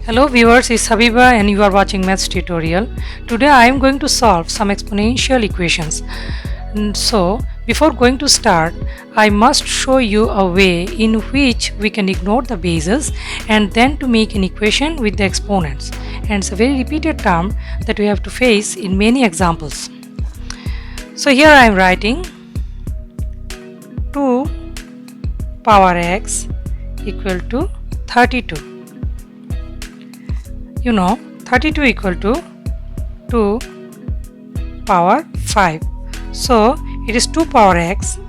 Hello viewers, it's Habiba and you are watching Maths tutorial. Today I am going to solve some exponential equations. So before going to start, I must show you a way in which we can ignore the bases and then to make an equation with the exponents. And it's a very repeated term that we have to face in many examples. So here I am writing 2 power x equal to 32. You know 32 equal to 2 power 5. So it is 2 power x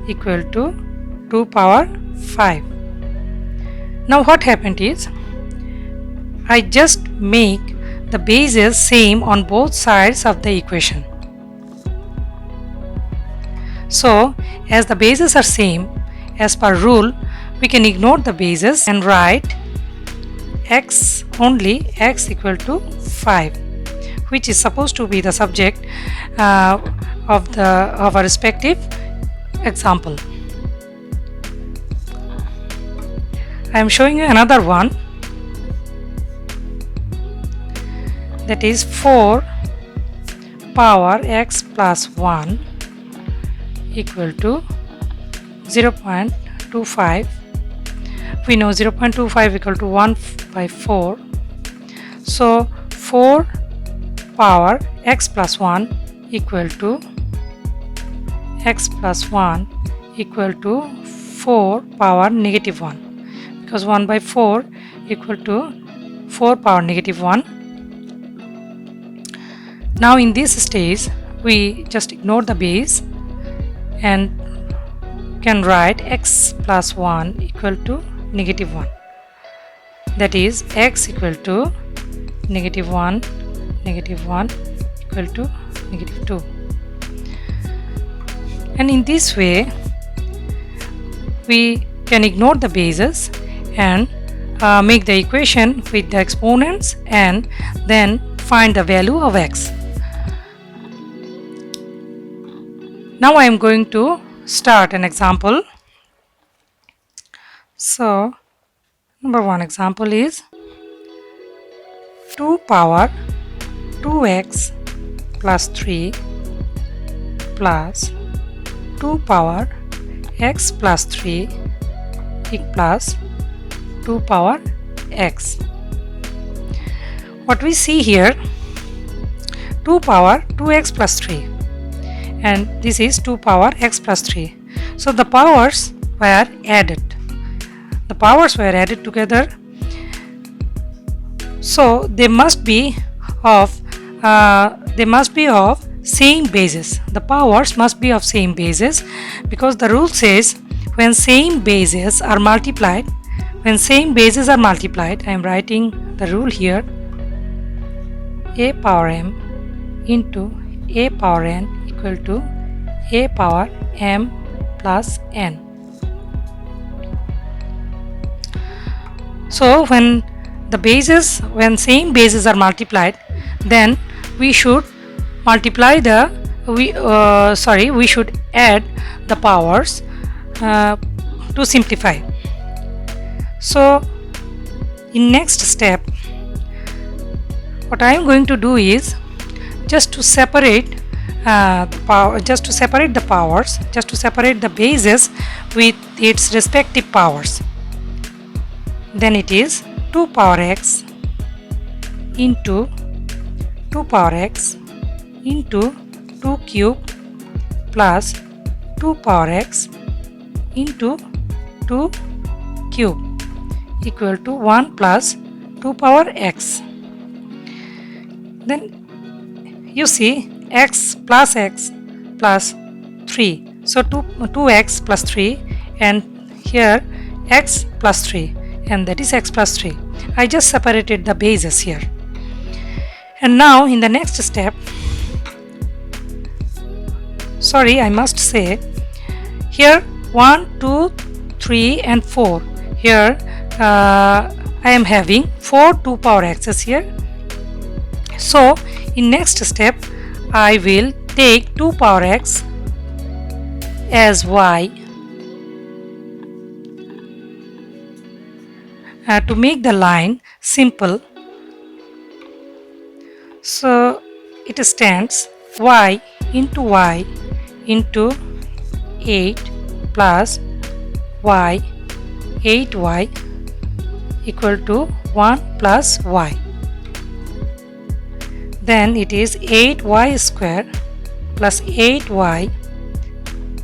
equal to 2 power 5. Now what happened is I just make the bases same on both sides of the equation. So as the bases are same, as per rule we can ignore the bases and write x equal to 5, which is supposed to be the subject of our respective example. I am showing you another one, that is 4 power x plus 1 equal to 0.25. We know 0.25 equal to 1 by 4. So 4 power x plus 1 equal to x plus 1 equal to 4 power negative 1, because 1 by 4 equal to 4 power negative 1. Now in this stage we just ignore the base and can write x plus 1 equal to negative 1, that is x equal to negative 1 equal to negative 2. And in this way we can ignore the bases and make the equation with the exponents and then find the value of x. Now I am going to start an example. So number one example is 2 power 2x plus 3 plus 2 power x plus 3 plus 2 power x. What we see here, 2 power 2x plus 3 and this is 2 power x plus 3. So the powers were added. The powers were added together, so they must be of same bases. The powers must be of same bases, because the rule says when same bases are multiplied, I am writing the rule here, a power m into a power n equal to a power m plus n. So when same bases are multiplied, then we should multiply we should add the powers to simplify. So in next step what I am going to do is just to separate the bases with its respective powers. Then it is 2 power x into 2 power x into 2 cube plus 2 power x into 2 cube equal to 1 plus 2 power x. Then you see x plus 3, so 2x plus 3 and here x plus 3, and that is x plus 3. I just separated the bases here. And now in the next step, I must say here 1, 2, 3 and 4. Here I am having 4 2 power x's here. So in next step I will take 2 power x as y to make the line simple, so it stands y into 8 plus y 8y equal to 1 plus y. Then it is 8y square plus 8y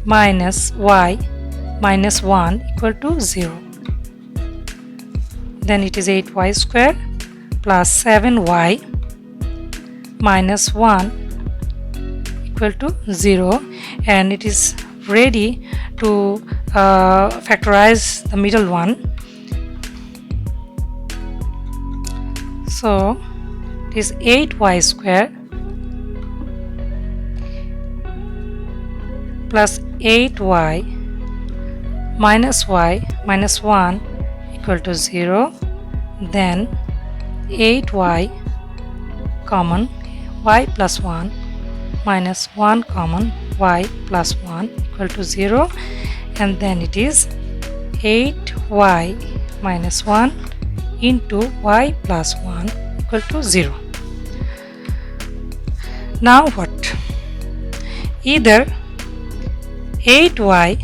minus y minus 1 equal to 0. Then it is 8y square plus 7y minus 1 equal to 0, and it is ready to factorize the middle one. So it is 8y square plus 8y minus y minus 1 equal to 0. Then 8y common, y plus 1 minus 1 common, y plus 1 equal to 0, and then it is 8y minus 1 into y plus 1 equal to 0. Now what? Either 8y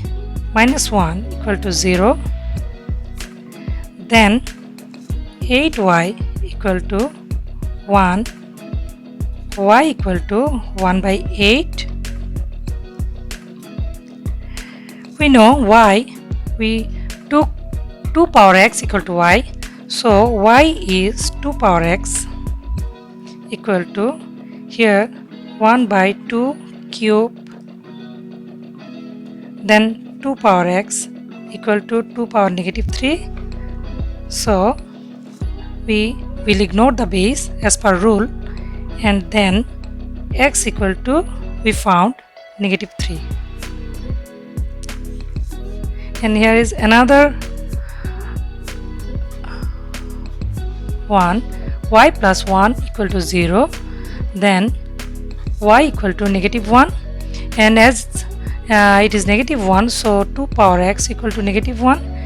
minus 1 equal to 0, then 8y equal to 1, y equal to 1 by 8. We know y, we took 2 power x equal to y, so y is 2 power x equal to, here 1 by 2 cube, then 2 power x equal to 2 power negative 3. So we will ignore the base as per rule, and then x equal to, we found negative 3. And here is another one, y plus 1 equal to 0, then y equal to negative 1, and as it is negative 1, so 2 power x equal to negative 1.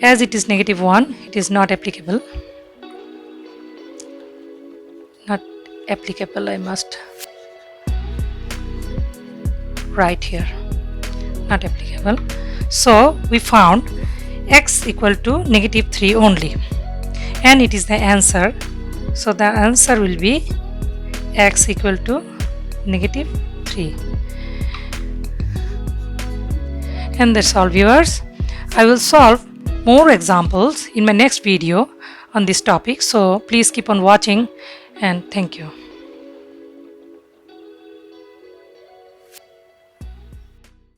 As it is negative 1, it is not applicable. Not applicable, I must write here. Not applicable. So we found x equal to negative 3 only, and it is the answer. So the answer will be x equal to negative 3. And that's all, viewers. I will solve more examples in my next video on this topic, so please keep on watching, and thank you.